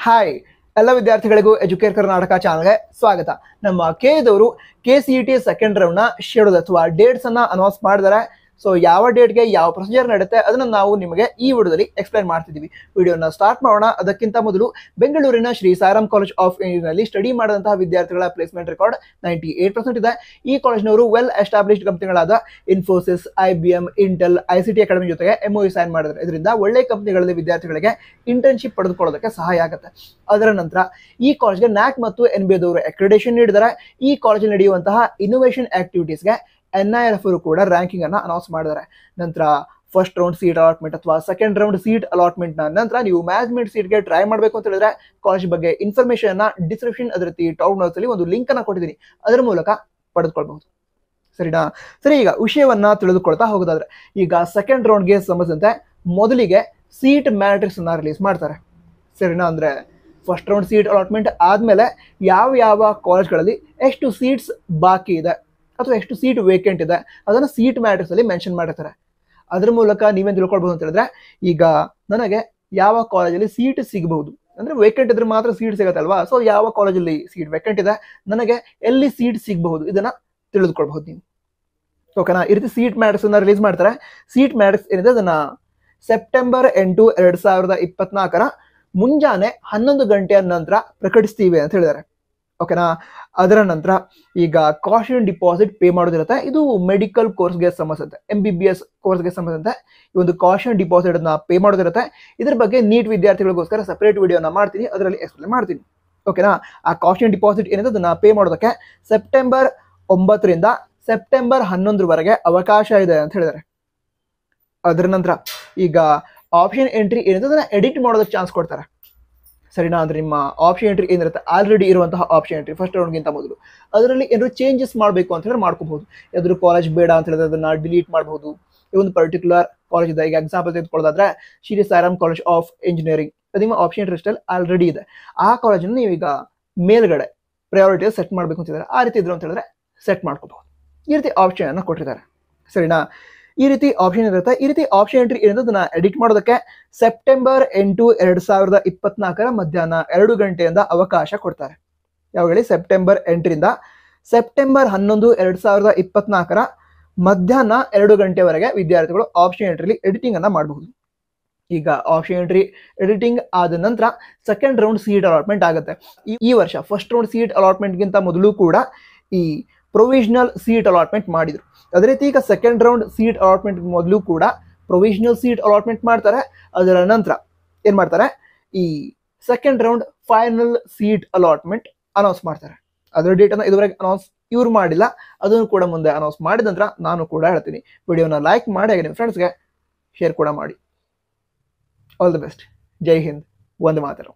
Hi ಎಲ್ಲ ವಿದ್ಯಾರ್ಥಿಗಳಿಗೂ Educare Karnataka ಚಾನಲ್ಗೆ ಸ್ವಾಗತ. ನಮ್ಮ ಕೆದವರು KCET ಸೆಕೆಂಡ್ ರೌಂಡ್ ನ ಶೆಡ್ಯೂಲ್ ಅಥವಾ ಡೇಟ್ಸ್ ಅನ್ನ ಅನೌನ್ಸ್ ಮಾಡಿದ್ದಾರೆ. ಸೊ ಯಾವ ಡೇಟ್ಗೆ ಯಾವ ಪ್ರೊಸೀಜರ್ ನಡೆಯುತ್ತೆ ಅದನ್ನ ನಾವು ನಿಮಗೆ ಈ ವಿಡಿಯೋದಲ್ಲಿ ಎಕ್ಸ್ಪ್ಲೈನ್ ಮಾಡ್ತಿದ್ದೀವಿ. ವಿಡಿಯೋನ ಸ್ಟಾರ್ಟ್ ಮಾಡೋಣ. ಅದಕ್ಕಿಂತ ಮೊದಲು ಬೆಂಗಳೂರಿನ Shri Sairam college of engineering study ಮಾಡಿದಂತಹ ವಿದ್ಯಾರ್ಥಿಗಳ ಪ್ಲೇಸ್ಮೆಂಟ್ ರೆಕಾರ್ಡ್ 98% ಇದೆ. ಈ ಕಾಲೇಜ್ನವರು ವೆಲ್ ಎಸ್ಟಾಬ್ಲಿಷ್ಡ್ ಕಂಪನಿಗಳಾದ Infosys, IBM, Intel, ICT academy ಜೊತೆಗೆ MOU ಸೈನ್ ಮಾಡಿದ್ದಾರೆ. ಇದರಿಂದ ಒಳ್ಳೆ ಕಂಪನಿಗಳಲ್ಲಿ ವಿದ್ಯಾರ್ಥಿಗಳಿಗೆ ಇಂಟರ್ನ್ಶಿಪ್ ಪಡೆದುಕೊಳ್ಳೋದಕ್ಕೆ ಸಹಾಯ ಆಗುತ್ತೆ. ಅದರ ನಂತರ ಈ ಕಾಲೇಜ್ಗೆ NAC ಮತ್ತು NBA ದವರು ಅಕ್ರಿಡೇಷನ್ ನೀಡಿದ್ದಾರೆ. ಈ ಕಾಲೇಜಲ್ಲಿ ನಡೆಯುವಂತಹ ಇನ್ನೋವೇಷನ್ ಆಕ್ಟಿವಿಟೀಸ್ಗೆ NIRF ಅವರು ಕೂಡ ರ್ಯಾಂಕಿಂಗ್ ಅನ್ನ ಅನೌನ್ಸ್ ಮಾಡಿದ್ದಾರೆ. ನಂತರ ಫಸ್ಟ್ ರೌಂಡ್ ಸೀಟ್ ಅಲಾಟ್ಮೆಂಟ್ ಅಥವಾ ಸೆಕೆಂಡ್ ರೌಂಡ್ ಸೀಟ್ ಅಲಾಟ್ಮೆಂಟ್ ನಂತರ ನೀವು ಮ್ಯಾನೇಜ್ಮೆಂಟ್ ಸೀಟ್ಗೆ ಟ್ರೈ ಮಾಡಬೇಕು ಅಂತ ಹೇಳಿದ್ರೆ ಕಾಲೇಜ್ ಬಗ್ಗೆ ಇನ್ಫಾರ್ಮೇಶನ್ ಅನ್ನ ಡಿಸ್ಕ್ರಿಪ್ಷನ್ ಅದೇ ರೀತಿ ಟಾಪ್ ನೋಟ್ಸ್ ಅಲ್ಲಿ ಒಂದು ಲಿಂಕ್ ಅನ್ನ ಕೊಟ್ಟಿದ್ದೀನಿ, ಅದರ ಮೂಲಕ ಪಡೆದುಕೊಳ್ಬಹುದು. ಸರಿನಾ? ಸರಿ, ಈಗ ವಿಷಯವನ್ನ ತಿಳಿದುಕೊಳ್ತಾ ಹೋಗೋದಾದ್ರೆ ಈಗ ಸೆಕೆಂಡ್ ರೌಂಡ್ಗೆ ಸಂಬಂಧಿಸಿದಂತೆ ಮೊದಲಿಗೆ ಸೀಟ್ ಮ್ಯಾಟ್ರಿಕ್ಸ್ ಅನ್ನ ರಿಲೀಸ್ ಮಾಡ್ತಾರೆ. ಸರಿನಾ? ಅಂದ್ರೆ ಫಸ್ಟ್ ರೌಂಡ್ ಸೀಟ್ ಅಲಾಟ್ಮೆಂಟ್ ಆದ್ಮೇಲೆ ಯಾವ ಯಾವ ಕಾಲೇಜ್ಗಳಲ್ಲಿ ಎಷ್ಟು ಸೀಟ್ಸ್ ಬಾಕಿ ಇದೆ ಅಥವಾ ಎಷ್ಟು ಸೀಟ್ ವೇಕೆಂಟ್ ಇದೆ ಅದನ್ನ ಸೀಟ್ ಮ್ಯಾಟ್ರಿಕ್ಸ್ ಅಲ್ಲಿ ಮೆನ್ಷನ್ ಮಾಡಿರ್ತಾರೆ. ಅದ್ರ ಮೂಲಕ ನೀವೇನ್ ತಿಳ್ಕೊಳ್ಬಹುದು ಅಂತ ಹೇಳಿದ್ರೆ ಈಗ ನನಗೆ ಯಾವ ಕಾಲೇಜಲ್ಲಿ ಸೀಟ್ ಸಿಗಬಹುದು ಅಂದ್ರೆ ವೇಕೆಂಟ್ ಇದ್ರೆ ಮಾತ್ರ ಸೀಟ್ ಸಿಗತ್ತಲ್ವಾ. ಸೊ ಯಾವ ಕಾಲೇಜಲ್ಲಿ ಸೀಟ್ ವೇಕೆಂಟ್ ಇದೆ, ನನಗೆ ಎಲ್ಲಿ ಸೀಟ್ ಸಿಗಬಹುದು ಇದನ್ನ ತಿಳಿದುಕೊಳ್ಬಹುದು ನೀವು. ಓಕೆನಾ? ಈ ರೀತಿ ಸೀಟ್ ಮ್ಯಾಟ್ರಿಕ್ಸ್ ಅನ್ನ ರಿಲೀಸ್ ಮಾಡ್ತಾರೆ. ಸೀಟ್ ಮ್ಯಾಟ್ರಿಕ್ಸ್ ಏನಿದೆ ಅದನ್ನ ಸೆಪ್ಟೆಂಬರ್ 8, 2024 ಮುಂಜಾನೆ 11 ಗಂಟೆಯ ನಂತರ ಪ್ರಕಟಿಸ್ತೀವಿ ಅಂತ ಹೇಳಿದ್ದಾರೆ. ಓಕೆನಾ? ಅದರ ನಂತರ ಈಗ ಕಾಷನ್ ಡಿಪಾಸಿಟ್ ಪೇ ಮಾಡೋದಿರುತ್ತೆ. ಇದು ಮೆಡಿಕಲ್ ಕೋರ್ಸ್ಗೆ ಸಂಬಂಧಿಸಿದಂತೆ MBBS ಕೋರ್ಸ್ಗೆ ಸಂಬಂಧಿಸಿದಂತೆ ಈ ಒಂದು ಕಾಷನ್ ಡಿಪಾಸಿಟ್ ಅನ್ನ ಪೇ ಮಾಡೋದಿರುತ್ತೆ. ಇದ್ರ ಬಗ್ಗೆ ನೀಟ್ ವಿದ್ಯಾರ್ಥಿಗಳಿಗೋಸ್ಕರ ಸಪರೇಟ್ ವಿಡಿಯೋನ ಮಾಡ್ತೀನಿ, ಅದರಲ್ಲಿ ಎಕ್ಸ್ಪ್ಲೇನ್ ಮಾಡ್ತೀನಿ. ಓಕೆನಾ? ಆ ಕಾಷನ್ ಡಿಪಾಸಿಟ್ ಏನಿದೆ ಅದನ್ನ ಪೇ ಮಾಡೋದಕ್ಕೆ ಸೆಪ್ಟೆಂಬರ್ 9ರಿಂದ ಸೆಪ್ಟೆಂಬರ್ 11 ಅವಕಾಶ ಇದೆ ಅಂತ ಹೇಳಿದ್ದಾರೆ. ಅದರ ನಂತರ ಈಗ ಆಪ್ಷನ್ ಎಂಟ್ರಿ ಏನಿದೆ ಅದನ್ನ ಎಡಿಟ್ ಮಾಡೋದಕ್ಕೆ ಚಾನ್ಸ್ ಕೊಡ್ತಾರೆ. ಸರಿನಾ? ಅಂದ್ರೆ ನಿಮ್ಮ ಆಪ್ಷನ್ ಎಂಟ್ರಿ ಏನಿರುತ್ತೆ ಆಲ್ರೆಡಿ ಇರುವಂತಹ ಆಪ್ಷನ್ ಎಂಟ್ರಿ ಫಸ್ಟ್ ರೌಂಡ್ಗಿಂತ ಮೊದಲು ಅದರಲ್ಲಿ ಏನಾದ್ರು ಚೇಂಜಸ್ ಮಾಡಬೇಕು ಅಂತ ಹೇಳಿ ಮಾಡ್ಕೋಬಹುದು. ಯಾವ್ದಾದ್ರು ಕಾಲೇಜ್ ಬೇಡ ಅಂತ ಹೇಳಿದ್ರೆ ಅದನ್ನ ಡಿಲೀಟ್ ಮಾಡಬಹುದು. ಈ ಒಂದು ಪರ್ಟಿಕ್ಯುಲರ್ ಕಾಲೇಜ್ ಇದೆ, ಈಗ ಎಕ್ಸಾಂಪಲ್ ತೆಗೆದುಕೊಳ್ಳೋದಾದ್ರೆ Shri Sairam college of engineering ಅದು ನಿಮ್ಮ ಆಪ್ಷನ್ ಎಂಟ್ರಿ ಲಿಸ್ಟಲ್ಲಿ ಆಲ್ರೆಡಿ ಇದೆ. ಆ ಕಾಲೇಜನ್ನು ನೀವು ಈಗ ಮೇಲ್ಗಡೆ ಪ್ರಯಾರಿಟಿ ಸೆಟ್ ಮಾಡಬೇಕು ಅಂತಿದ್ದಾರೆ. ಆ ರೀತಿ ಇದ್ರು ಅಂತ ಹೇಳಿದ್ರೆ ಸೆಟ್ ಮಾಡ್ಕೋಬಹುದು. ಈ ರೀತಿ ಆಪ್ಷನ್ ಅನ್ನ ಕೊಟ್ಟಿದ್ದಾರೆ. ಸರಿನಾ? ಈ ರೀತಿ ಆಪ್ಷನ್ ಇರುತ್ತೆ. ಈ ರೀತಿ ಆಪ್ಷನ್ ಎಂಟ್ರಿ ಏನಿದೆ ಅದನ್ನ ಎಡಿಟ್ ಮಾಡೋದಕ್ಕೆ ಸೆಪ್ಟೆಂಬರ್ 8, 2024 ಮಧ್ಯಾಹ್ನ 2 ಗಂಟೆಯಿಂದ ಅವಕಾಶ ಕೊಡ್ತಾರೆ. ಯಾವಾಗಲಿ ಸೆಪ್ಟೆಂಬರ್ 8ರಿಂದ ಸೆಪ್ಟೆಂಬರ್ 11, 2024 ಮಧ್ಯಾಹ್ನ 2 ಗಂಟೆವರೆಗೆ ವಿದ್ಯಾರ್ಥಿಗಳು ಆಪ್ಷನ್ ಎಂಟ್ರಿಲಿ ಎಡಿಟಿಂಗ್ ಅನ್ನ ಮಾಡಬಹುದು. ಈಗ ಆಪ್ಷನ್ ಎಂಟ್ರಿ ಎಡಿಟಿಂಗ್ ಆದ ನಂತರ ಸೆಕೆಂಡ್ ರೌಂಡ್ ಸೀಟ್ ಅಲಾಟ್ಮೆಂಟ್ ಆಗುತ್ತೆ. ಈ ವರ್ಷ ಫಸ್ಟ್ ರೌಂಡ್ ಸೀಟ್ ಅಲಾಟ್ಮೆಂಟ್ಗಿಂತ ಮೊದಲು ಕೂಡ ಈ ಪ್ರೊವಿಷನಲ್ ಸೀಟ್ ಅಲಾಟ್ಮೆಂಟ್ ಮಾಡಿದ್ರು. ಅದೇ ರೀತಿ ಈಗ ಸೆಕೆಂಡ್ ರೌಂಡ್ ಸೀಟ್ ಅಲಾಟ್ಮೆಂಟ್ ಮೊದಲು ಕೂಡ ಪ್ರೊವಿಷನಲ್ ಸೀಟ್ ಅಲಾಟ್ಮೆಂಟ್ ಮಾಡ್ತಾರೆ. ಅದರ ನಂತರ ಏನ್ ಮಾಡ್ತಾರೆ, ಈ second round final seat allotment announce ಮಾಡ್ತಾರೆ. ಅದರ ಡೇಟ್ ಅನ್ನ ಇದುವರೆಗೆ ಅನೌನ್ಸ್ ಇವ್ರು ಮಾಡಿಲ್ಲ, ಅದನ್ನು ಕೂಡ ಮುಂದೆ ಅನೌನ್ಸ್ ಮಾಡಿದ ನಂತರ ನಾನು ಕೂಡ ಹೇಳ್ತೀನಿ. ವಿಡಿಯೋನ ಲೈಕ್ ಮಾಡಿ ಹಾಗೆ ನಿಮ್ಮ ಫ್ರೆಂಡ್ಸ್ಗೆ ಶೇರ್ ಕೂಡ ಮಾಡಿ. All the best. ಜೈ ಹಿಂದ್, ವಂದೇ ಮಾತರಂ.